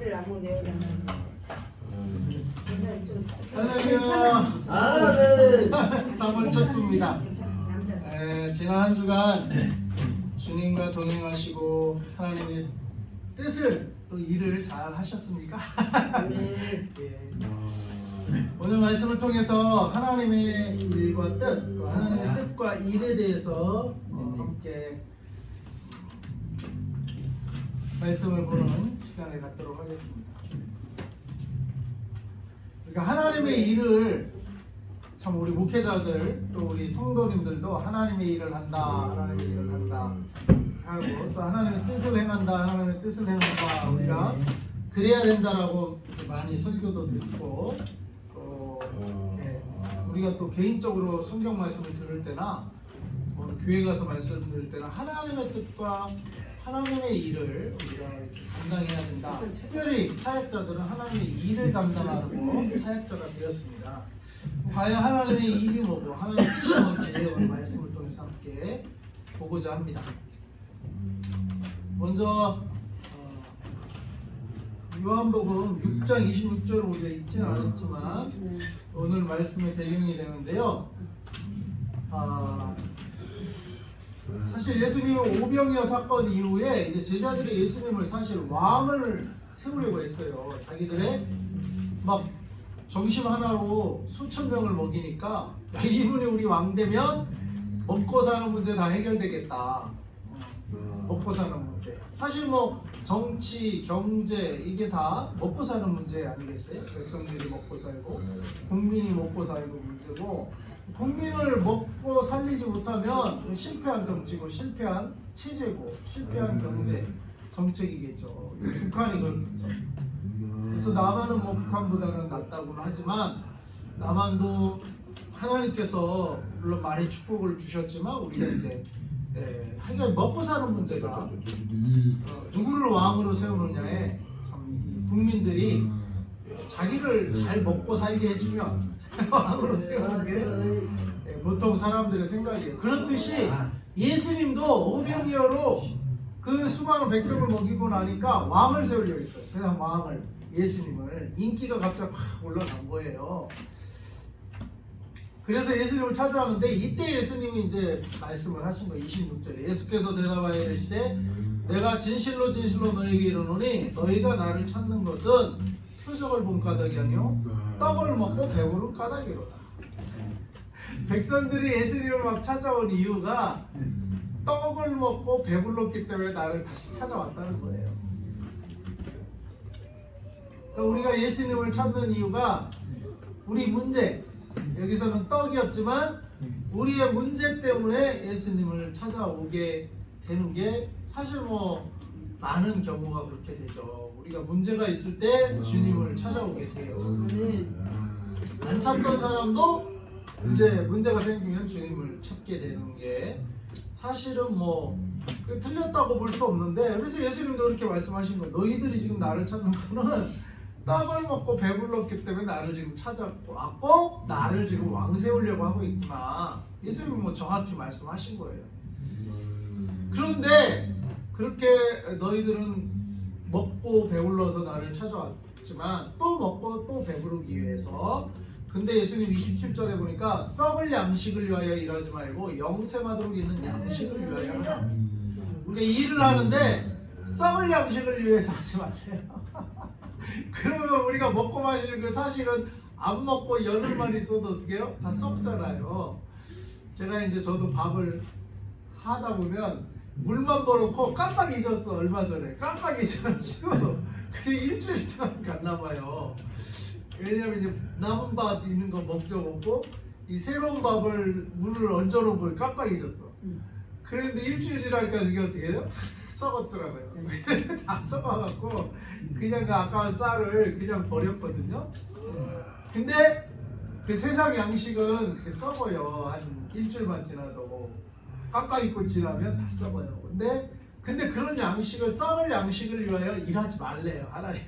일을 안 내오잖아. 할렐루야. 아, 네. 3월 첫 주입니다. 지난 한 주간 주님과 동행하시고 하나님의 뜻을 또 일을 잘 하셨습니까? 네. 예. 오늘 말씀을 통해서 하나님의 일과 뜻, 또 하나님의 뜻과 일에 대해서 함께 말씀을 보는 시간을 갖도록 하겠습니다. 그러니까 하나님의 일을 참 우리 목회자들 또 우리 성도님들도 하나님의 일을 한다, 하나님의 일을 한다 하고 또 하나님의 뜻을 행한다, 하나님의 뜻을 행한다 우리가 그래야 된다라고 이제 많이 설교도 듣고 또 우리가 또 개인적으로 성경 말씀을 들을 때나 교회 가서 말씀 들을 때나 하나님의 뜻과 하나님의 일을 우리가 이렇게 감당해야 된다. 특별히 사역자들은 하나님의 일을 감당하고 사역자가 되었습니다. 과연 하나님의 일이 뭐고 하나님의 뜻이 뭔지 오늘 말씀을 통해서 함께 보고자 합니다. 먼저 요한복음 6장 26절을 우리가 읽지는 않았지만 오늘 말씀의 배경이 되는데요. 사실 예수님은 오병이어 사건 이후에 이제 제자들이 예수님을 사실 왕을 세우려고 했어요. 자기들의 막 정심 하나로 수천 명을 먹이니까 야, 이분이 우리 왕 되면 먹고 사는 문제 다 해결되겠다. 먹고 사는 문제. 사실 뭐 정치, 경제 이게 다 먹고 사는 문제 아니겠어요? 백성들이 먹고 살고 국민이 먹고 살고 문제고 국민을 먹고 살리지 못하면 실패한 정치고 실패한 체제고 실패한 경제 정책이겠죠. 북한이 그렇겠죠. 그래서 남한은 뭐 북한보다는 낫다고는 하지만 남한도 하나님께서 물론 많이 축복을 주셨지만 우리가 이제 하여간 먹고 사는 문제가 누구를 왕으로 세우느냐에 참 국민들이 자기를 잘 먹고 살게 해주면 왕으로 세우는 게 보통 사람들의 생각이에요. 그렇듯이 예수님도 오병이어로 그 수많은 백성을 먹이고 나니까 왕을 세우려고 했어요. 세상 왕을, 예수님을. 인기가 갑자기 확 올라간 거예요. 그래서 예수님을 찾아왔는데 이때 예수님이 이제 말씀을 하신 거예요. 26절에 예수께서 대답하여 이르시되 내가 진실로 진실로 너에게 이르노니 너희가 나를 찾는 것은 표적을 본 까닭이 아니요 떡을 먹고 배부른 까닭이로다. 백성들이 예수님을 막 찾아온 이유가 떡을 먹고 배불렀기 때문에 나를 다시 찾아왔다는 거예요. 그러니까 우리가 예수님을 찾는 이유가 우리 문제, 여기서는 떡이었지만 우리의 문제 때문에 예수님을 찾아오게 되는 게 사실 뭐 많은 경우가 그렇게 되죠. 우리가 문제가 있을 때 주님을 찾아오게 돼요. 안 찾던 사람도 이제 문제가 생기면 주님을 찾게 되는 게 사실은 뭐 틀렸다고 볼 수 없는데 그래서 예수님도 그렇게 말씀하신 거예요. 너희들이 지금 나를 찾는 거는 떡을 먹고 배불렀기 때문에 나를 지금 찾아왔고 나를 지금 왕 세우려고 하고 있구나. 예수님이 뭐 정확히 말씀하신 거예요. 그런데 그렇게 너희들은 먹고 배불러서 나를 찾아왔지만 또 먹고 또 배부르기 위해서 근데 예수님 27절에 보니까 썩을 양식을 위하여 일하지 말고 영생하도록 있는 양식을 위하여 하라. 우리가 일을 하는데 썩을 양식을 위해서 하지 마세요. 그러면 우리가 먹고 마시는 거 사실은 안 먹고 열흘만 있어도 어떻게 해요? 다 썩잖아요. 제가 이제 저도 밥을 하다 보면 물만 버놓고 깜빡 잊었어. 얼마 전에 깜빡 잊어가지고 그게 일주일 동안 갔나 봐요. 왜냐면 이제 남은 밥 있는 거 먹고 이 새로운 밥을 물을 얹어놓은 걸 깜빡 잊었어. 그런데 일주일 지나니까 그게 어떻게 해요? 다 썩었더라고요. 다 썩어갖고 그냥 그 아까운 쌀을 그냥 버렸거든요. 근데 그 세상 양식은 썩어요. 한 일주일만 지나도 깜빡 잊고 지나면 다 썩어요. 근데 그런 양식을 썩을 양식을 위하여 일하지 말래요. 하나님.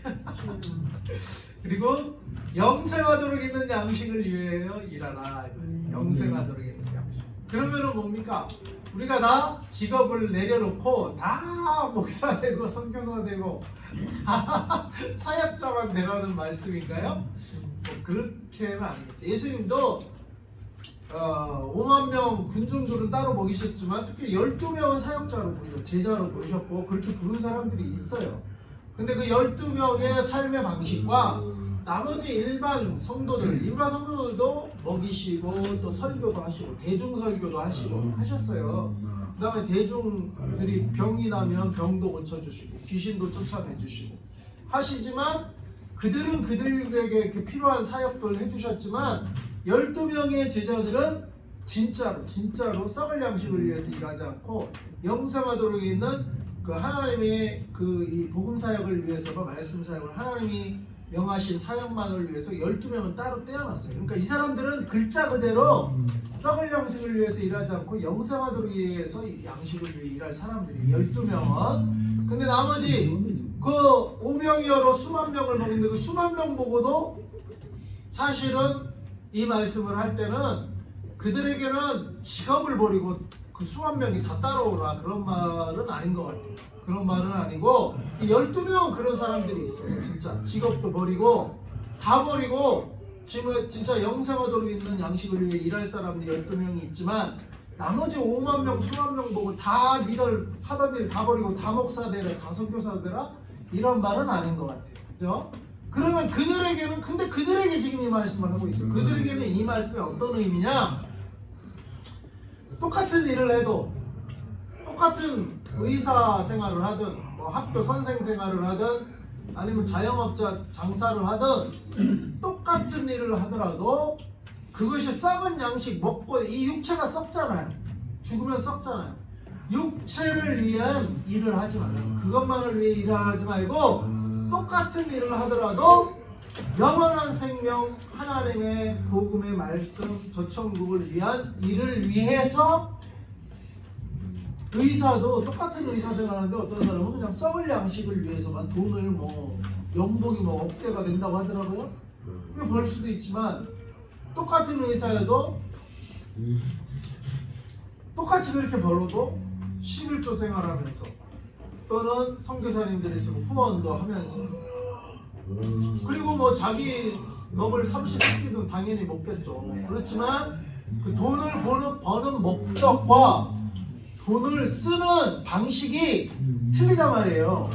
그리고 영생하도록 있는 양식을 위하여 일하라. 영생하도록 있는 양식. 그러면은 뭡니까? 우리가 다 직업을 내려놓고 다 목사 되고 선교사 되고 다 사역자만 되라는 말씀인가요? 뭐 그렇게는 아니겠죠. 예수님도 5만 명 군중들은 따로 먹이셨지만 특히 12명은 사역자로 부르셨고 제자로 부르셨고 그렇게 부른 사람들이 있어요. 근데 그 12명의 삶의 방식과 나머지 일반 성도들도 먹이시고 또 설교도 하시고 대중 설교도 하시고 하셨어요. 그 다음에 대중들이 병이 나면 병도 고쳐주시고 귀신도 쫓아내주시고 하시지만 그들은 그들에게 그 필요한 사역들을 해주셨지만 12명의 제자들은 진짜로 썩을 양식을 위해서 일하지 않고 영생하도록 있는 그 하나님의 그 이 복음 사역을 위해서만 말씀 사역을 하나님이 명하신 사역만을 위해서 12명은 따로 떼어놨어요. 그러니까 이 사람들은 글자 그대로 썩을 양식을 위해서 일하지 않고 영생하도록 위해서 양식을 위해 일할 사람들이 12명은. 근데 나머지 그 5명이어로 수만 명을 먹는데 그 수만 명 보고도 사실은 이 말씀을 할 때는 그들에게는 직업을 버리고 그 수만 명이 다 따라오라 그런 말은 아닌 것 같아요. 그런 말은 아니고 12명은 그런 사람들이 있어요. 진짜 직업도 버리고 다 버리고 지금 진짜 영생하도록 있는 양식을 위해 일할 사람들이 12명이 있지만 나머지 5만 명, 수만 명 보고 다 니들 하던 일 다 버리고 다 목사 되라, 다 선교사 되라 이런 말은 아닌 것 같아요. 그죠? 그러면 그들에게는 근데 그들에게 지금 이 말씀을 하고 있어요. 그들에게는 이 말씀이 어떤 의미냐? 똑같은 일을 해도 똑같은 의사 생활을 하든 뭐 학교 선생 생활을 하든 아니면 자영업자 장사를 하든 똑같은 일을 하더라도 그것이 썩은 양식 먹고 이 육체가 썩잖아요. 죽으면 썩잖아요. 육체를 위한 일을 하지 말아요. 그것만을 위해 일을 하지 말고 똑같은 일을 하더라도 영원한 생명 하나님의 복음의 말씀 저천국을 위한 일을 위해서 의사도 똑같은 의사 생활하는데 어떤 사람은 그냥 썩을 양식을 위해서만 돈을 뭐 연봉이 뭐 억대가 된다고 하더라고요. 그게 벌 수도 있지만 똑같은 의사여도 똑같이 그렇게 벌어도 11조 생활하면서 또는 선교사님들이 있으면 후원도 하면서 그리고 뭐 자기 먹을 30끼도 당연히 먹겠죠. 그렇지만 그 돈을 버는 목적과 돈을 쓰는 방식이 틀리단 말이에요.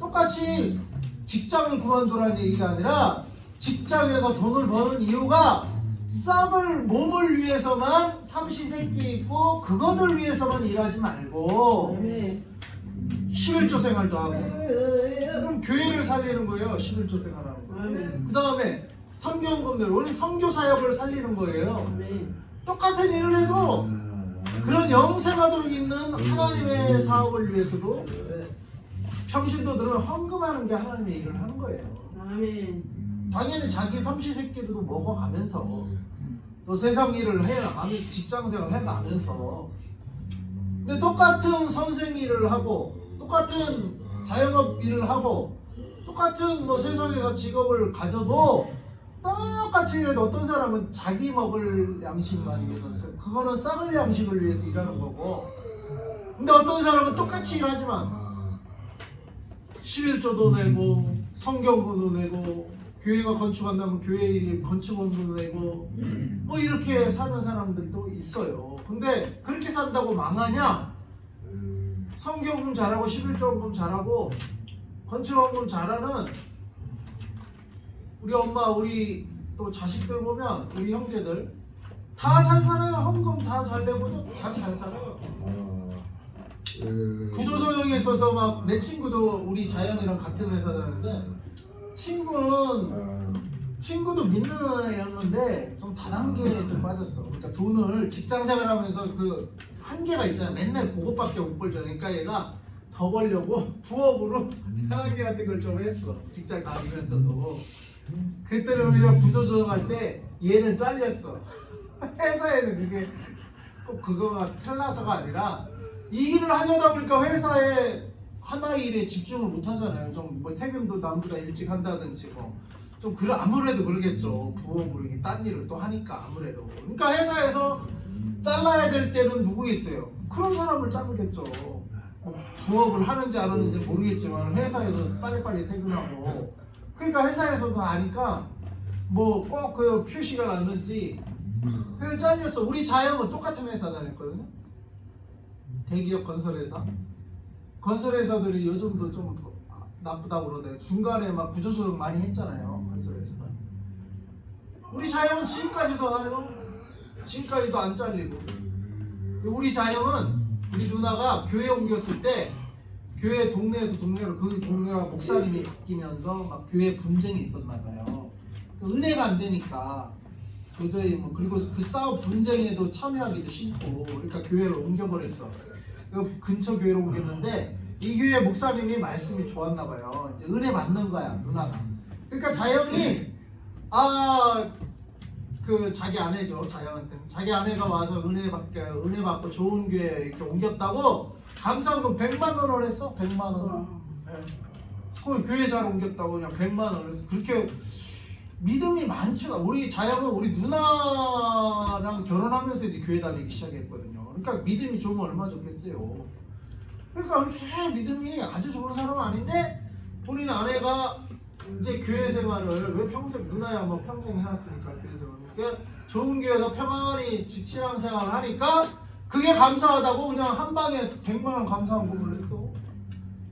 똑같이 직장을 그만두라는 얘기가 아니라 직장에서 돈을 버는 이유가 썩을 몸을 위해서만 삼시세끼 있고 그것을 위해서만 일하지 말고 11조 생활도 하고 그럼 교회를 살리는 거예요. 11조 생활하고 그 다음에 선교원금들 우리 선교 사역을 살리는 거예요. 똑같은 일을 해도 그런 영생하도록 있는 하나님의 사업을 위해서도 평신도들은 헌금하는 게 하나님의 일을 하는 거예요. 당연히 자기 삼시세끼도 먹어가면서 또 세상 일을 해가면서 직장생활 해가면서 근데 똑같은 선생 일을 하고 똑같은 자영업 일을 하고 똑같은 뭐 세상에서 직업을 가져도 똑같이 일해도 어떤 사람은 자기 먹을 양식만 위해서 그거는 썩을 양식을 위해서 일하는 거고 근데 어떤 사람은 똑같이 일하지만 11조도 내고 성경부도 내고 교회가 건축한다면 교회 건축원도 내고 뭐 이렇게 사는 사람들도 있어요. 근데 그렇게 산다고 망하냐? 성경금 잘하고 11조금 잘하고 건축원금 잘하는 우리 엄마 우리 또 자식들 보면 우리 형제들 다 잘 살아요. 헌금 다 잘 내고도 다 잘 살아요. 구조조정에 있어서 막 내 친구도 우리 자연이랑 같은 회사 다녔는데 친구도 믿는 애였는데 좀 다단계에 좀 빠졌어. 그러니까 돈을 직장생활하면서 그 한계가 있잖아. 맨날 그것밖에 못 벌죠. 그러니까 얘가 더 벌려고 부업으로 편하게 같은 걸 좀 했어. 직장 다니면서도. 그때는 우리가 구조조정할 때 얘는 잘렸어. 회사에서 그게 꼭 그거가 탈나서가 아니라 이 일을 하려다 보니까 회사에 하나 일에 집중을 못 하잖아요. 좀 뭐 퇴근도 남보다 일찍 한다든지 좀 아무래도 그러겠죠. 부업으로 딴 일을 또 하니까 아무래도. 그러니까 회사에서 잘라야 될 때는 누구겠어요? 그런 사람을 자르겠죠. 부업을 하는지 안 하는지 모르겠지만 회사에서 빨리빨리 퇴근하고, 그러니까 회사에서도 아니까 뭐 꼭 그 표시가 났는지 그래서 잘렸어. 우리 자영은 똑같은 회사 다녔거든요. 대기업 건설회사. 건설회사들이 요즘도 좀 나쁘다고 그러대요. 중간에 막 구조조정 많이 했잖아요. 건설회사가. 우리 자영은 지금까지도 하요. 지금까지도 안 잘리고. 우리 자영은 우리 누나가 교회 옮겼을 때 교회 동네에서 동네로 그 동네가 목사님이 바뀌면서 막 교회 분쟁이 있었나 봐요. 은혜가 안 되니까 도저히 뭐 그리고 그 싸움 분쟁에도 참여하기도 싫고 그러니까 교회를 옮겨버렸어. 그 근처 교회로 옮겼는데 이 교회 목사님이 말씀이 좋았나 봐요. 이제 은혜 받는 거야 누나가. 그러니까 자영이 그 자기 아내죠. 자영한테 자기 아내가 와서 은혜 받고 좋은 교회 이렇게 옮겼다고 감사한금 100만 원을 했어. 100만 원. 네. 그 교회 잘 옮겼다고 그냥 100만 원을 했어. 그렇게 믿음이 많지가. 우리 자영은 우리 누나랑 결혼하면서 이제 교회 다니기 시작했거든요. 그러니까 믿음이 좋으면 얼마나 좋겠어요. 그러니까 그렇게 믿음이 아주 좋은 사람은 아닌데 본인 아내가 이제 교회 생활을 왜 평생 누나야 뭐 평생 해왔으니까 교회 생활. 그러니까 좋은 교회에서 평안히 신앙생활을 하니까 그게 감사하다고 그냥 한 방에 100만 원 감사한금을 했어.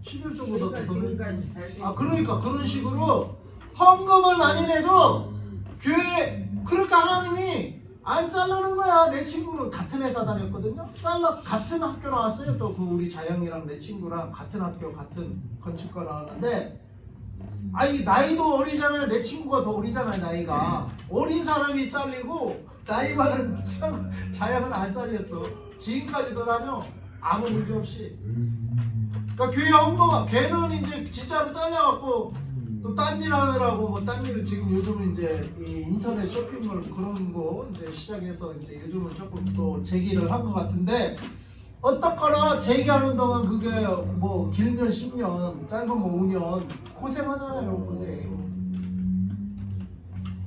11조보다 더 했어. 그러니까 그런 식으로 헌금을 많이 내도 교회 그러니까 하나님이 안 자르는 거야. 내 친구는 같은 회사 다녔거든요. 잘라서 같은 학교 나왔어요. 또 그 우리 자영이랑 내 친구랑 같은 학교 같은 건축과 나왔는데 나이도 어리잖아요. 내 친구가 더 어리잖아요. 나이가 어린 사람이 잘리고 나이 많은 자영은 안 잘렸어. 지금까지도 다녀 아무 문제 없이. 그러니까 교회 헌금가 걔는 이제 진짜로 잘려갖고 또 딴 일 하느라고 뭐 딴 일을 지금 요즘은 이제 이 인터넷 쇼핑몰 그런 거 이제 시작해서 이제 요즘은 조금 또 재기를 한 것 같은데 어떻거나 재기하는 동안 그게 뭐 길면 10년 짧으면 5년 고생하잖아요. 고생.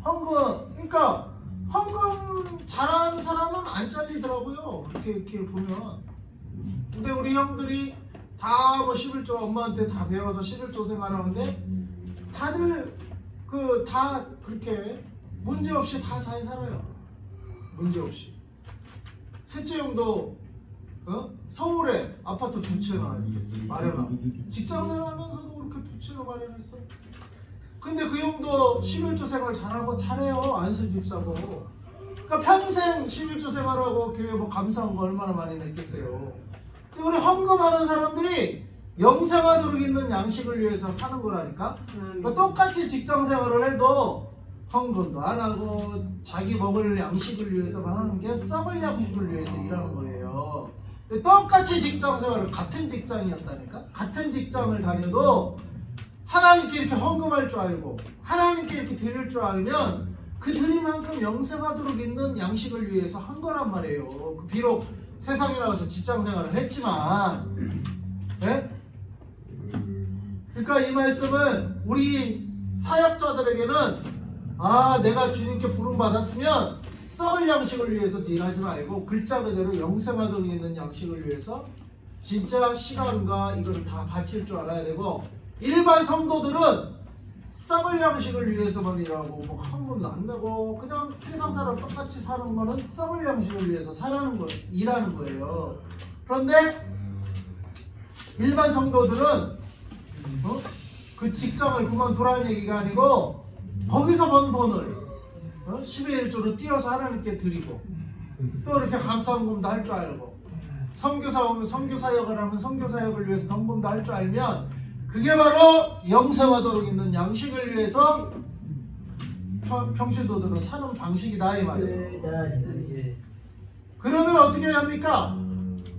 헌금 그러니까 헌금 잘하는 사람은 안 잘리더라고요. 이렇게 보면. 근데 우리 형들이 다 뭐 11조 엄마한테 다 배워서 11조 생활하는데 다들 다 그렇게 문제 없이 다 잘 살아요. 문제 없이. 셋째 형도 서울에 아파트 2채나 이렇게 마련하고 직장을 하면서도 그렇게 2채나 마련했어. 근데 그 형도 11조 생활 잘하고 잘해요. 안수 집사고. 그러니까 평생 11조 생활하고 교회 뭐 감사한 거 얼마나 많이 냈겠어요. 근데 우리 헌금하는 사람들이 영생하도록 있는 양식을 위해서 사는 거라니까. 그러니까 똑같이 직장 생활을 해도 헌금도 안 하고 자기 먹을 양식을 위해서 하는 게 썩을 양식을 위해서 일하는 거예요. 근데 똑같이 직장 생활을 같은 직장이었다니까. 같은 직장을 다녀도 하나님께 이렇게 헌금할 줄 알고 하나님께 이렇게 드릴 줄 알면 그 드릴 만큼 영생하도록 있는 양식을 위해서 한 거란 말이에요. 비록 세상에 나와서 직장 생활을 했지만, 네? 그러니까 이 말씀은 우리 사역자들에게는 내가 주님께 부름 받았으면 썩을 양식을 위해서 일하지 말고 글자 그대로 영생하도록 있는 양식을 위해서 진짜 시간과 이걸 다 바칠 줄 알아야 되고, 일반 성도들은 썩을 양식을 위해서만 일하고 뭐 헌금도 안 내고 그냥 세상 사람 똑같이 사는 거는 썩을 양식을 위해서 일하는 거예요. 그런데 일반 성도들은 그 직장을 그만두라는 얘기가 아니고 거기서 번 돈을 10의 1조로 띄어서 하나님께 드리고 또 이렇게 감사헌금도 할 줄 알고 선교사역을 하면 선교사역을 위해서 헌금도 할 줄 알면 그게 바로 영생하도록 있는 양식을 위해서 평신도들은 사는 방식이다 이 말이에요. 그러면 어떻게 합니까?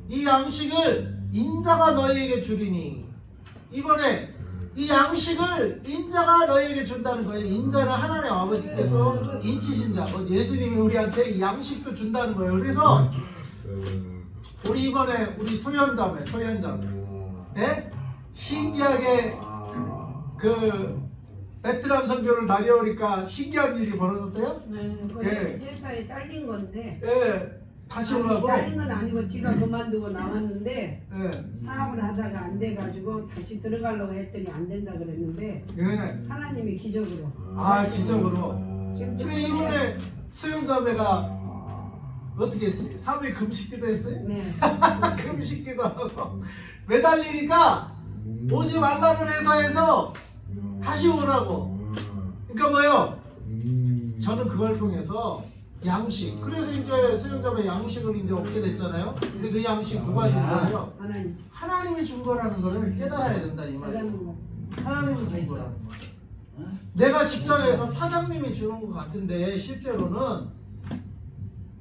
이 양식을 인자가 너희에게 주리니, 이번에 이 양식을 인자가 너희에게 준다는 거예요. 인자는 하나님 아버지께서 인치신 자, 예수님이 우리한테 이 양식도 준다는 거예요. 그래서 우리 이번에 우리 소현자매 네? 신기하게 그 베트남 선교를 다녀오니까 신기한 일이 벌어졌대요. 네, 회사에 잘린 건데. 예. 다시 오라고? 다른 건 아니고 지가 그만두고 나왔는데 예. 사업을 하다가 안 돼가지고 다시 들어가려고 했더니 안 된다 그랬는데 예. 하나님이 기적으로 아 기적으로. 지금 근데 이번에 소연자매가 어떻게 했어요? 3일 금식기도 했어요? 네. 금식기도 하고 매달리니까 오지 말라는 회사에서 다시 오라고. 그러니까 뭐요? 저는 그걸 통해서 양식. 그래서 이제 수영자매 양식을 이제 얻게 됐잖아요. 근데 그 양식 누가 준 거예요? 하나님 하나님이 준 거라는 거를 깨달아야 된다 이 말이에요. 하나님 거. 하나님이 준 거라는 거. 내가 직장에서 사장님이 주는 것 같은데 실제로는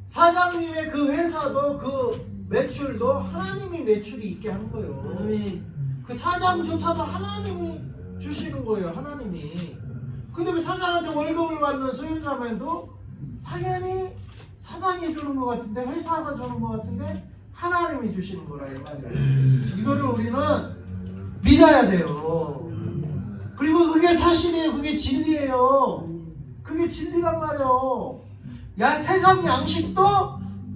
사장님의 그 회사도 그 매출도 하나님이 매출이 있게 한 거예요. 아멘. 그 사장조차도 하나님이 주시는 거예요. 하나님이. 근데 그 사장한테 월급을 받는 소유자면도 당연히 사장이 주는 것 같은데 회사가 주는 것 같은데 하나님이 주시는 거라 이 말이에요. 이거를 우리는 믿어야 돼요. 그리고 그게 사실이에요. 그게 진리예요. 그게 진리란 말이에요. 야 세상 양식도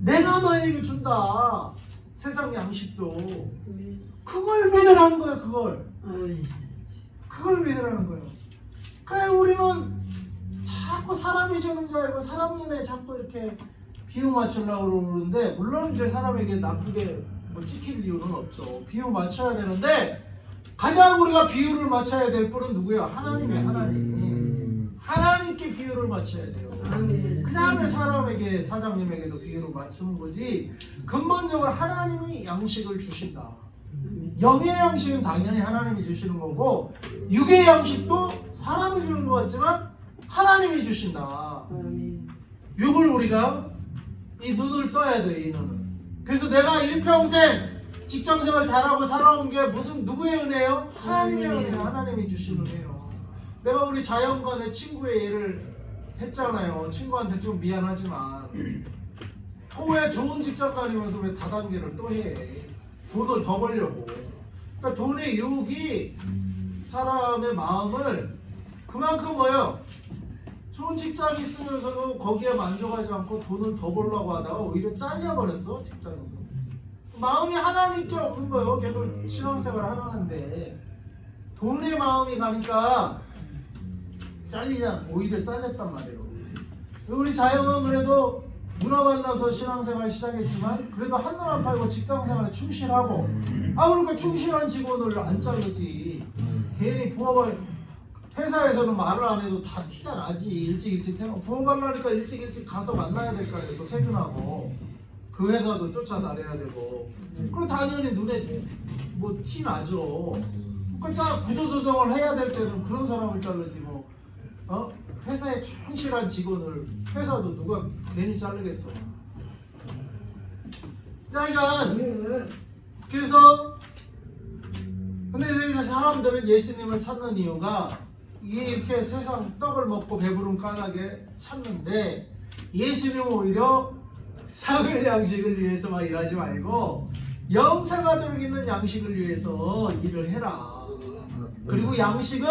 내가 너에게 준다. 세상 양식도 그걸 믿으라는 거예요. 그걸 믿으라는 거예요. 그래 우리는 자꾸 사람이 주는 줄 알고 사람 눈에 자꾸 이렇게 비유 맞추려고 그러는데 물론 이제 사람에게 나쁘게 뭐 찍힐 이유는 없죠. 비유 맞춰야 되는데 가장 우리가 비유를 맞춰야 될 분은 누구예요? 하나님이에요. 하나님. 하나님께 비유를 맞춰야 돼요. 아멘. 그 다음에 사람에게 사장님에게도 비유를 맞추는 거지. 근본적으로 하나님이 양식을 주신다. 영의 양식은 당연히 하나님이 주시는 거고 육의 양식도 사람이 주는 것 같지만 하나님이 주신다. 아멘. 이걸 우리가 이 눈을 떠야 돼. 이 눈을. 그래서 내가 일평생 직장생활 잘하고 살아온 게 무슨 누구의 은혜예요? 하나님의 은혜예요. 하나님이 주신 은혜예요. 내가 우리 자연관의 친구의 예를 했잖아요. 친구한테 좀 미안하지만 왜 좋은 직장 다니면서 왜 다단계를 또 해? 돈을 더 벌려고. 그러니까 돈의 유혹이 사람의 마음을 그만큼 뭐예요? 좋은 직장이 있으면서도 거기에 만족하지 않고 돈을 더 벌려고 하다가 오히려 잘려버렸어 직장에서. 마음이 하나님께 없는 거예요. 계속 신앙생활 하는데 돈의 마음이 가니까 잘리잖아. 오히려 잘렸단 말이에요. 우리 자영은 그래도 누나 만나서 신앙생활 시작했지만 그래도 한눈 안 팔고 직장생활에 충실하고 그러니까 충실한 직원을 안 자르지. 괜히 부업을 회사에서는 말을 안 해도 다 티가 나지. 일찍 퇴근. 부업하려니까 일찍 가서 만나야 될 거 아니에요. 또 퇴근하고 그 회사도 쫓아다녀야 되고. 그럼 당연히 눈에 뭐 티 나죠. 그러니까 구조조정을 해야 될 때는 그런 사람을 자르지 뭐. 회사에 충실한 직원을 회사도 누가 괜히 자르겠어. 그러니까 그래서 근데 이제 사람들은 예수님을 찾는 이유가 이게 이렇게 세상 떡을 먹고 배부른 까닭에 찾는데 예수님은 오히려 사흘 양식을 위해서 막 일하지 말고 영생하도록 있는 양식을 위해서 일을 해라. 그리고 양식은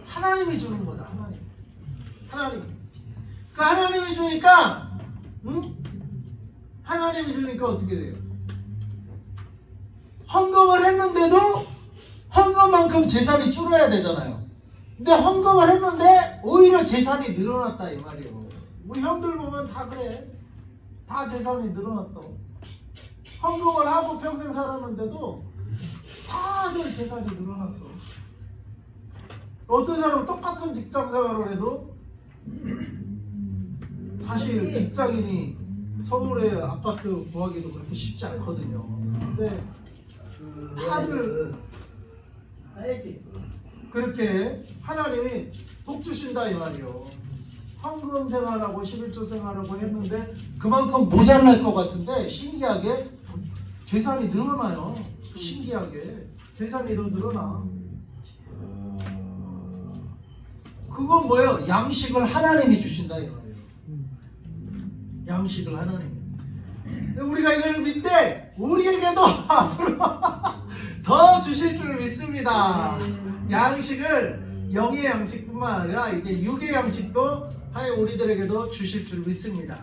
하나님이 주는 거다. 하나님. 그 하나님이 주니까, 하나님이 주니까 어떻게 돼요? 헌금을 했는데도 헌금만큼 재산이 줄어야 되잖아요. 근데 헌금을 했는데 오히려 재산이 늘어났다 이 말이에요. 우리 형들 보면 다 그래. 다 재산이 늘어났다. 헌금을 하고 평생 살았는데도 다들 재산이 늘어났어. 어떤 사람은 똑같은 직장 생활을 해도 사실 직장인이 서울에 아파트 구하기도 그렇게 쉽지 않거든요. 근데 다들 그렇게 하나님이 복 주신다 이 말이요. 헌금 생활하고 11조 생활하고 했는데 그만큼 모자랄 것 같은데 신기하게 재산이 늘어나요. 신기하게 재산이 더 늘어나. 그건 뭐예요? 양식을 하나님이 주신다 이 말이에요. 양식을 하나님이. 우리가 이걸 믿되 우리에게도 앞으로 더 주실 줄 믿습니다. 양식을 영의 양식뿐만 아니라 이제 육의 양식도 하나님 우리들에게도 주실 줄 믿습니다.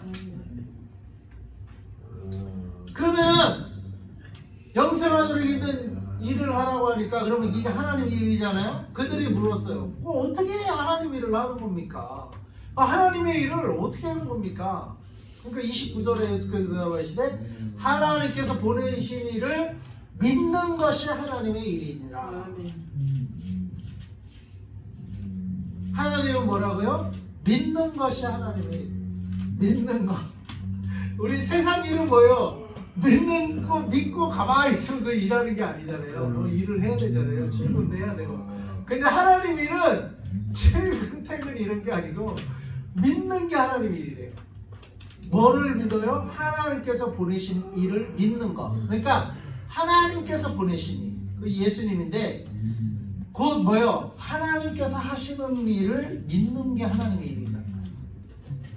어디든 일을 하라고 하니까 그러면 이게 하나님 일이잖아요. 그들이 물었어요. 어떻게 하나님 일을 하는 겁니까? 하나님의 일을 어떻게 하는 겁니까? 그러니까 29절에 예수께서 대답하시되 하나님께서 보내신 일을 믿는 것이 하나님의 일이니라. 하나님은 뭐라고요? 믿는 것이 하나님의 일. 믿는 것. 우리 세상 일은 뭐예요? 믿는 거 믿고 가만히 있으면 그 일하는 게 아니잖아요. 그 일을 해야 되잖아요. 출근도 해야 되고. 근데 하나님 일은 출근 이런 게 아니고 믿는 게 하나님 일이래요. 뭐를 믿어요? 하나님께서 보내신 일을 믿는 거. 그러니까 하나님께서 보내신 일, 그 예수님인데 곧 뭐요? 하나님께서 하시는 일을 믿는 게 하나님의 일이다.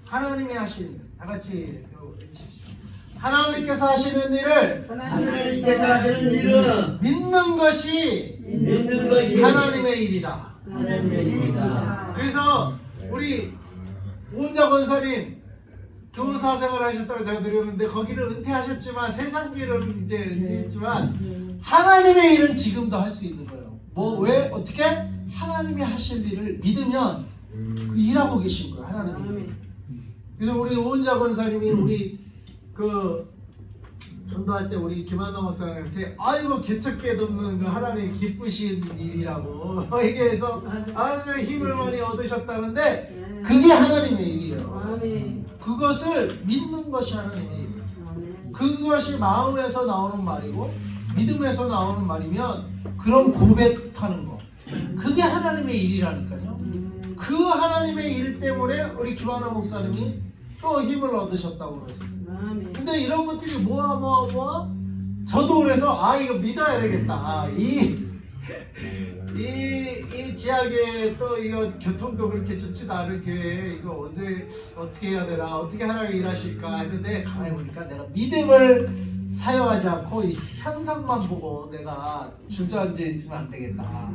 하나님이 하시는 일, 다 같이 외칩시다. 하나님께서 하시는 일을 하나님께서 하시는 일은 믿는 것이 하나님의 일이다. 하나님의 일이다. 그래서 우리 오은자 권사님 교사 생활하셨다고 제가 들었는데 거기는 은퇴하셨지만 세상 일은 이제 은퇴했지만 하나님의 일은 지금도 할 수 있는 거예요. 뭐 왜 어떻게 하나님이 하실 일을 믿으면 그 일하고 계신 거예요. 하나님이. 그래서 우리 오은자 권사님이 우리 그 전도할 때 우리 김한나 목사님한테 아이고 개척게 돕는 그 하나님 기쁘신 일이라고 얘기해서 아주 힘을 많이 얻으셨다는데 그게 하나님의 일이에요. 그것을 믿는 것이 하나님의 일이에요. 그것이 마음에서 나오는 말이고 믿음에서 나오는 말이면 그런 고백하는 거 그게 하나님의 일이라니까요. 그 하나님의 일 때문에 우리 김하나 목사님이 또 힘을 얻으셨다고 그랬어요. 근데 이런 것들이 모아 저도 그래서 이거 믿어야 되겠다. 이 지하교회 또 이거 교통도 그렇게 좋지도 않은 교회 이거 언제 어떻게 해야 되나 어떻게 하나님 일하실까 했는데 가만히 보니까 내가 믿음을 사용하지 않고 이 현상만 보고 내가 주저앉아 있으면 안 되겠다.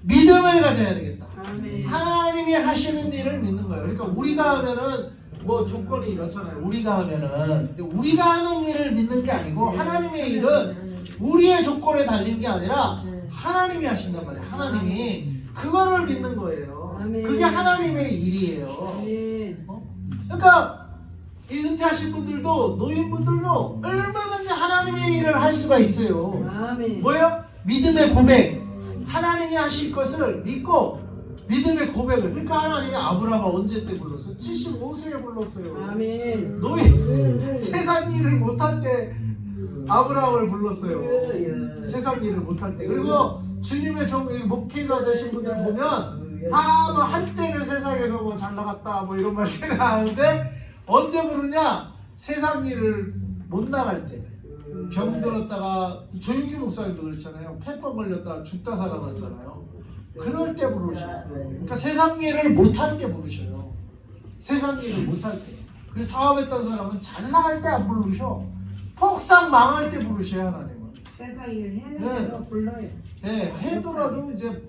믿음을 가져야 되겠다. 하나님이 하시는 일을 믿는 거예요. 그러니까 우리가 하면은 뭐 조건이 이렇잖아요. 우리가 하면은 우리가 하는 일을 믿는 게 아니고 하나님의 일은 우리의 조건에 달린 게 아니라 하나님이 하신단 말이에요. 하나님이 그거를 믿는 거예요. 그게 하나님의 일이에요. 그러니까 이 은퇴하신 분들도 노인분들도 얼마든지 하나님의 일을 할 수가 있어요. 뭐예요? 믿음의 고백. 하나님이 하실 것을 믿고 믿음의 고백을. 그러니까 하나님이 아브라함을 언제 때 불렀어요? 75세에 불렀어요. 노인 세상 일을 못할 때 아브라함을 불렀어요. 세상 일을 못할 때. 그리고 주님의 목회자 되신 분들 보면 다 뭐 한때는 세상에서 뭐 잘 나갔다 뭐 이런 말 생각하는데 언제 부르냐? 세상 일을 못 나갈 때. 병 들었다가 조윤기 목사님도 그렇잖아요. 폐병 걸렸다가 죽다 살아났잖아요. 그럴 때 부르셔요. 그러니까 세상 일을 못할 때 부르셔요. 세상 일을 못할 때. 그래서 사업했던 사람은 잘 나갈 때 안 부르셔. 폭삭 망할 때 부르셔야 하나님은. 세상 일 해내서 불러요. 네, 해도라도 이제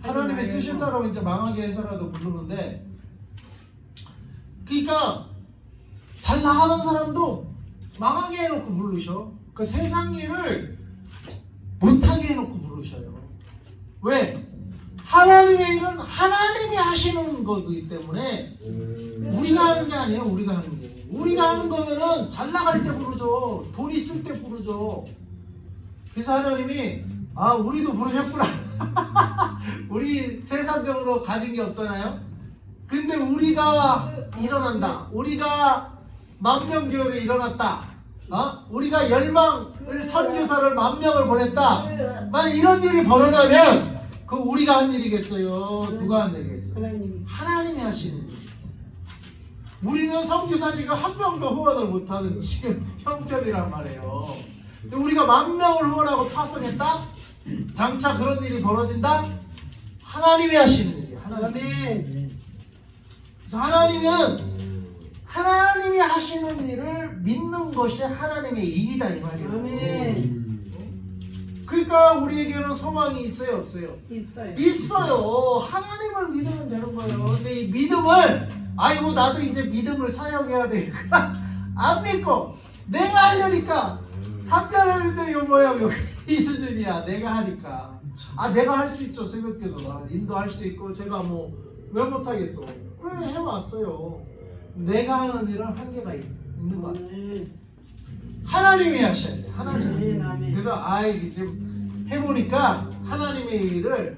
하나님이 쓰실 사람은 이제 망하게 해서라도 부르는데, 그러니까 잘 나가는 사람도 망하게 해놓고 부르셔. 그 세상 일을 못하게 해놓고 부르셔요. 왜? 하나님의 일은 하나님이 하시는 거기 때문에 우리가 하는 게 아니에요. 우리가 하는 게. 우리가 하는 거면은 잘 나갈 때 부르죠. 돈 있을 때 부르죠. 그래서 하나님이 우리도 부르셨구나. 우리 세상적으로 가진 게 없잖아요. 근데 우리가 일어난다. 우리가 만명교회를 일어났다. 우리가 열방을 선교사를 10,000명을 보냈다. 만약 이런 일이 벌어나면 그 우리가 한 일이겠어요? 누가 한 일이겠어요? 하나님이 하시는 일. 우리는 선교사 지금 1명도 후원을 못하는 지금 형편이란 말이에요. 근데 우리가 10,000명을 후원하고 파송했다? 장차 그런 일이 벌어진다? 하나님이 하시는 일이에요. 하나님. 그래서 하나님은 하나님이 하시는 일을 믿는 것이 하나님의 일이다 이 말이에요. 그러니까 우리에게는 소망이 있어요, 없어요? 있어요. 하나님을 믿으면 되는 거예요. 근데 이 믿음을 나도 이제 믿음을 사용해야 되니까 안 믿고 내가 하려니까 3년 했는데 이거 뭐야 이 수준이야. 내가 하니까. 내가 할 수 있죠. 새벽기도 인도할 수 있고 제가 뭐 왜 못하겠어. 그래 해왔어요. 내가 하는 일은 한계가 있는 거야. 하나님이 하셔야 돼. 하나님. 그래서 이게 지금 해보니까 하나님의 일을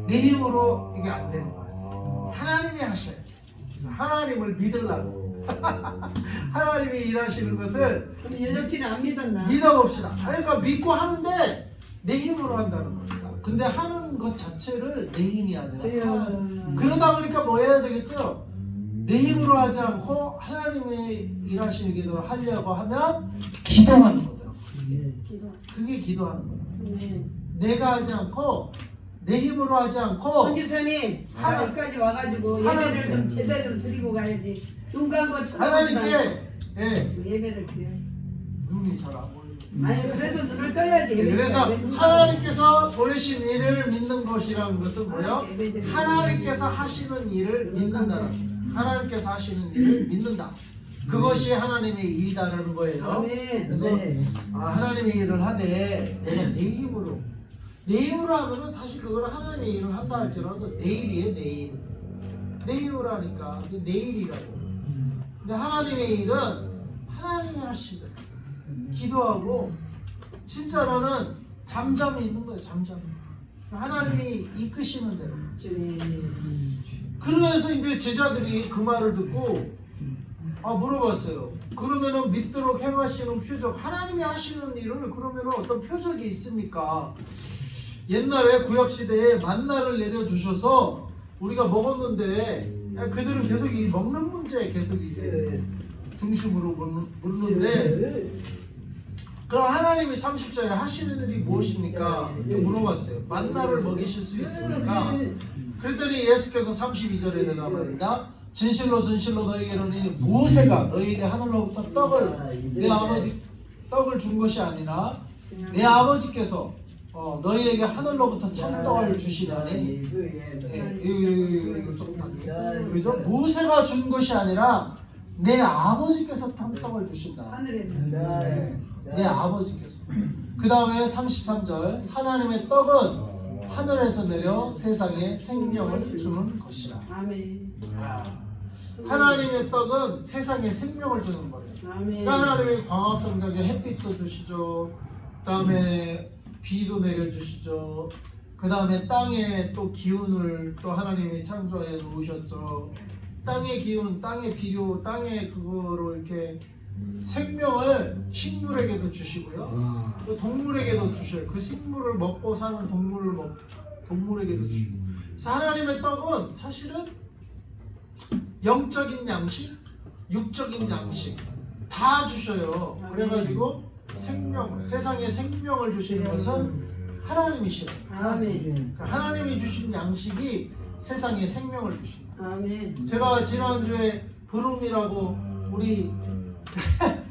내 힘으로 이게 안 되는 거야. 하나님이 하셔야 돼. 그래서 하나님을 믿으려고. 하나님이 일하시는 것을 그럼 여적지는 안 믿었나? 믿어봅시다. 그러니까 믿고 하는데 내 힘으로 한다는 겁니다. 근데 하는 것 자체를 내 힘이 아니라 그러다 보니까 뭐 해야 되겠어요? 내 힘으로 하지 않고 하나님의 일하시는 기도를 하려고 하면 기도하는 거더라고요. 그게 기도하는 거예요. 내가 하지 않고 내 힘으로 하지 않고 손 집사님 하나님까지 와가지고 예배를 좀 제대로 드리고 가야지. 눈 감고 쳐다보지 말고 하나님께 예배를 드려. 눈이 잘 안 보이겠어요. 아니 그래도 눈을 떠야지. 그래서 하나님께서 보이신 일을 믿는 것이라는 것은 뭐예요? 하나님께서 하시는 일을 믿는다는 거예요. 하나님께서 하시는 일을 믿는다. 그것이 하나님의 일이다라는 거예요. 그래서 하나님의 일을 하되 내가 내 힘으로 하면은 사실 그거는 하나님의 일을 한다 할지라도 내 일이에요. 내 힘으로 하니까 내 일이라고. 근데 하나님의 일은 하나님이 하시는 거예요. 기도하고 진짜 나는 잠잠히 있는 거예요. 잠잠히. 하나님이 이끄시는 대로. 그래서 이제 제자들이 그 말을 듣고 물어봤어요. 그러면은 믿도록 행하시는 표적, 하나님이 하시는 일을 그러면은 어떤 표적이 있습니까? 옛날에 구약시대에 만나를 내려주셔서 우리가 먹었는데 그들은 계속 이 먹는 문제에 계속 이제 중심으로 묻는데 그럼 하나님이 30절에 하시는 일이 무엇입니까? 물어봤어요. 만나를 먹이실 수 있습니까? 그랬더니 예수께서 32절에 대답합니다. 진실로 진실로 너희에게 이르노니 모세가 너희에게 하늘로부터 내 아버지 떡을 준 것이 아니라 내 아버지께서 너희에게 하늘로부터 참떡을 주시다니. 이거 조금 그래서 모세가 준 것이 아니라 내 아버지께서 참떡을 주신다. 하늘에서. 내 아버지께서. 그 다음에 33절 하나님의 떡은 하늘에서 내려 세상에 생명을 주는 것이라. 아멘. 하나님의 떡은 세상에 생명을 주는 거예요. 아멘. 하나님이 광합성적인 햇빛도 주시죠. 그 다음에 비도 내려주시죠. 그 다음에 땅에 또 기운을 또 하나님이 창조해 놓으셨죠. 땅의 기운, 땅의 비료, 땅의 그거로 이렇게 생명을 식물에게도 주시고요. 또 동물에게도 주셔요. 그 식물을 먹고 사는 동물에게도 주시고. 그래서 하나님의 떡은 사실은 영적인 양식, 육적인 양식 다 주셔요. 그래가지고 세상에 생명을 주시는 것은 하나님이시래요. 아멘. 하나님이 주신 양식이 세상에 생명을 주신다. 아멘. 제가 지난주에 부름이라고 우리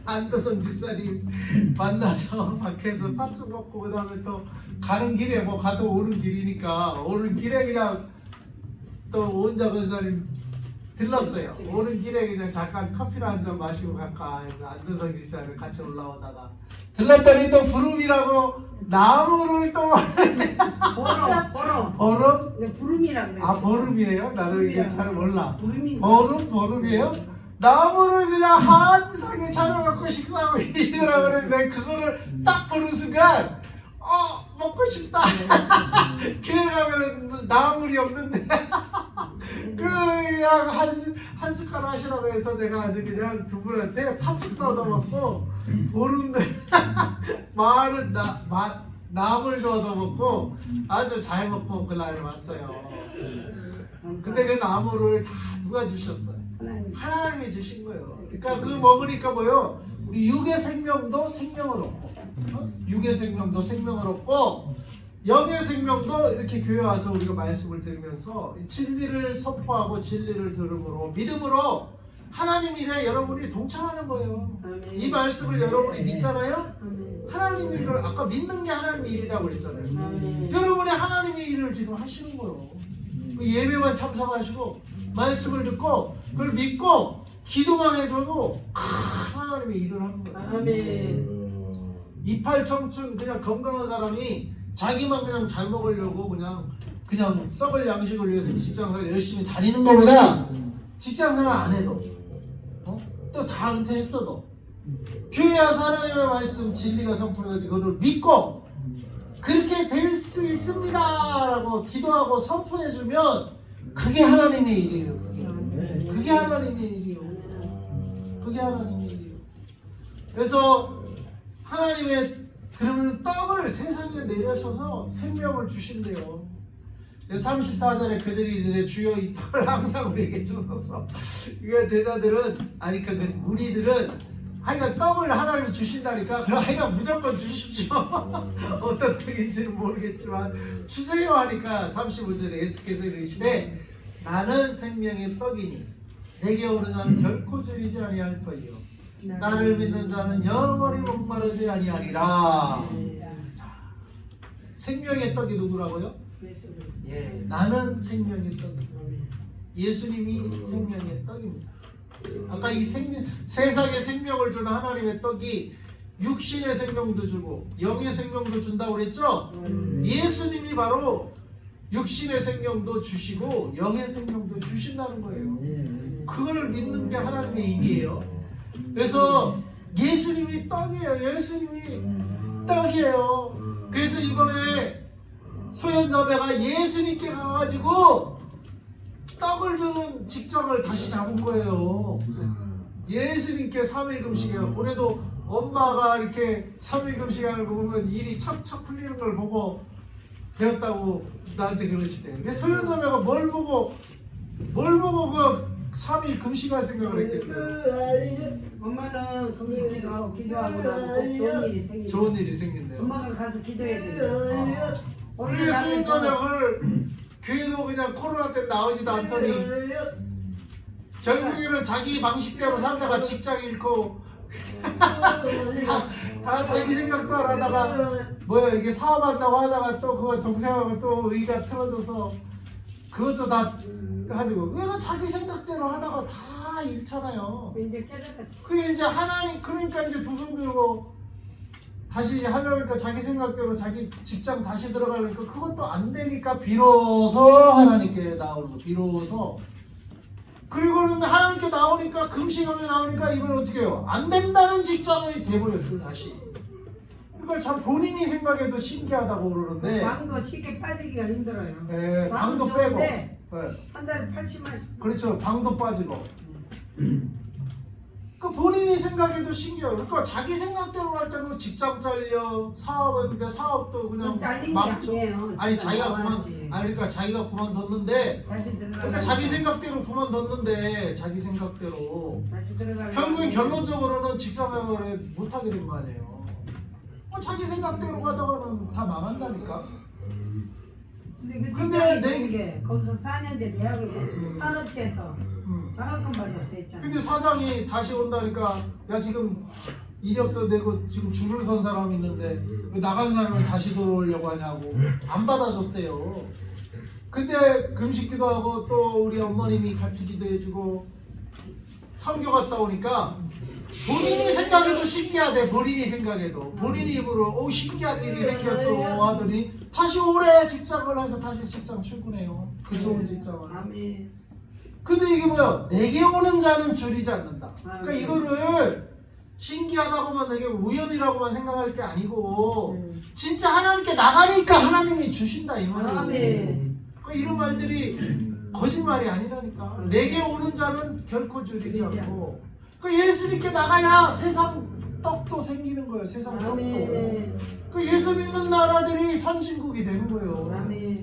안도선 집사님 만나서 밖에서 팥죽 먹고 그 다음에 또 가는 길에 가도 오는 길이니까 오는 길에 그냥 또 원자 권사님 들렀어요. 오는 길에 그냥 잠깐 커피를 한 잔 마시고 갈까 해서 안도선 집사님 같이 올라오다가 들렀더니 또 부름이라고 나무를 또 버름? 네, 부름이라 그래. 버름이에요? 나도 이게 잘 몰라. 부름인가? 버름이에요? 나무를 그냥 한 상에 차려놓고 식사하고 계시더라고. 그래서 내가 그거를 딱 보는 순간 먹고 싶다. 교회 가면은 나물이 없는데 그냥 한 숟갈 하시라고 해서 제가 아주 그냥 두 분한테 팥죽도 얻어먹고 보는데 마을은 나물도 얻어먹고 아주 잘 먹고 그날 왔어요. 근데 그 나물을 다 누가 주셨어요? 하나님이 주신 거예요. 그러니까 그 먹으니까 뭐요? 우리 육의 생명도 생명을 얻고, 육의 생명도 생명을 얻고, 영의 생명도 이렇게 교회 와서 우리가 말씀을 들으면서 진리를 선포하고 진리를 들음으로 믿음으로 하나님 일에 여러분이 동참하는 거예요. 이 말씀을 여러분이 믿잖아요. 하나님의 일을 아까 믿는 게 하나님의 일이라고 그랬잖아요. 여러분이 하나님의 일을 지금 하시는 거예요. 예배만 참석하시고 말씀을 듣고 그걸 믿고 기도만 해줘도 하나님의 일을 하는 거예요. 아멘. 이팔 청춘 그냥 건강한 사람이 자기만 그냥 잘 먹으려고 그냥 썩을 양식을 위해서 직장을 열심히 다니는 것보다 직장생활 안 해도 또 다 은퇴했어도 교회 와서 하나님의 말씀 진리가 선포되고 그걸 믿고 그렇게 될 수 있습니다라고 기도하고 선포해주면 그게 하나님의 일이에요. 그게 하나님의 일이에요. 그게 하나님의 일이에요. 그래서 하나님의 그러면 떡을 세상에 내려셔서 생명을 주신대요. 34절에 그들이 이르되 주여 이 떡을 항상 우리에게 주소서. 그러니까 제자들은 아니 그 무리들은 하여간 떡을 하나님이 주신다니까 그럼 하여간 무조건 주십시오. 어떤 떡인지는 모르겠지만 주세요 하니까 35절에 예수께서 이르시되 나는 생명의 떡이니 내게 오는 자는 결코 줄이지 아니할 터이요 나를 믿는 자는 영원히 목마르지 아니하리라. 자, 생명의 떡이 누구라고요? 예, 나는 생명의 떡입니다. 예수님이 생명의 떡입니다. 아까 이 세상에 생명을 주는 하나님의 떡이 육신의 생명도 주고 영의 생명도 준다고 그랬죠? 예수님이 바로 육신의 생명도 주시고 영의 생명도 주신다는 거예요. 그걸 믿는 게 하나님의 일이에요. 그래서 예수님이 떡이에요. 예수님이 떡이에요. 그래서 이번에 소현자매가 예수님께 가가지고 떡을 주는 직장을 다시 잡은 거예요. 예수님께 3일 금식이에요. 올해도 엄마가 이렇게 3일 금식하는 거 보면 일이 척척 풀리는 걸 보고 배웠다고 나한테 그러시대요. 소현자매가 뭘 보고 그 3일 금식할 생각을 했겠어요. 엄마는 금식기도 하고 기도하고 나면 좋은 일이 생긴다. 좋은 일이 생긴대요. 엄마가 가서 기도해야 된다. 우리 소현자매를 교회도 그냥 코로나 때문에 나오지도 않더니 결국에는 자기 방식대로 살다가 직장 잃고 다 자기 생각도 안 하다가 뭐야 이게 사업한다고 하다가 또 그거 동생하고 또 의가 틀어져서 그것도 다 가지고 왜가 자기 생각대로 하다가 다 잃잖아요. 이제 깨닫지. 그게 이제 하나님 그러니까 이제 두 손 들고 다시 하려니까 자기 생각대로 자기 직장 다시 들어가려니까 그것도 안 되니까 비로소 하나님께 나오는 거 비로소. 그리고는 하나님께 나오니까 금식하며 나오니까 이번 어떻게 해요? 안 된다는 직장이 돼버렸어요 다시. 그러니까 참 본인이 생각해도 신기하다고 그러는데 방도 쉽게 빠지기가 힘들어요. 네, 방도 빼고 네. 네. 한 달에 80만씩. 그렇죠. 방도 빠지고 그 본인이 생각해도 신기해요. 그러니까 자기 생각대로 할 때는 직장 잘려 사업했는데 사업도 그냥 잘린 게 망쳐. 아니에요. 아니 진짜 자기가 나가야지. 그러니까 자기가 그만뒀는데 다시 들어가. 그러니까 자기 생각대로 그만뒀는데 자기 생각대로 다시 들어가. 결국엔 결론적으로는 직장생활을 못하게 된 거 아니에요. 자기 생각대로 가다가는 다 망한다니까. 근데 게 거기서 4년제 대학을 산업체에서 장학금 받았어 했잖아. 근데 사장이 다시 온다니까 야 지금 이력서 내고 지금 줄을 선 사람이 있는데 왜 나간 사람을 다시 들어오려고 하냐고 안 받아줬대요. 근데 금식기도 하고 또 우리 어머님이 같이 기도해주고 선교 갔다 오니까 본인이 생각해도 신기하대. 본인이 생각해도 본인이 입으로 신기한 일이 생겼어 하더니 다시 올해 직장을 해서 다시 직장 출근해요. 그 좋은 직장을. 아멘. 근데 이게 뭐야? 내게 오는 자는 줄이지 않는다. 그러니까 이거를 신기하다고만 되게 우연이라고만 생각할 게 아니고 진짜 하나님께 나가니까 하나님이 주신다 이 말이에요. 아멘. 그러니까 이런 말들이 거짓말이 아니라니까. 내게 오는 자는 결코 줄이지 않고. 그 예수님께 나가야 세상 떡도 생기는 거예요. 세상 떡도. 아멘. 그 예수 믿는 나라들이 선진국이 되는 거예요. 아멘.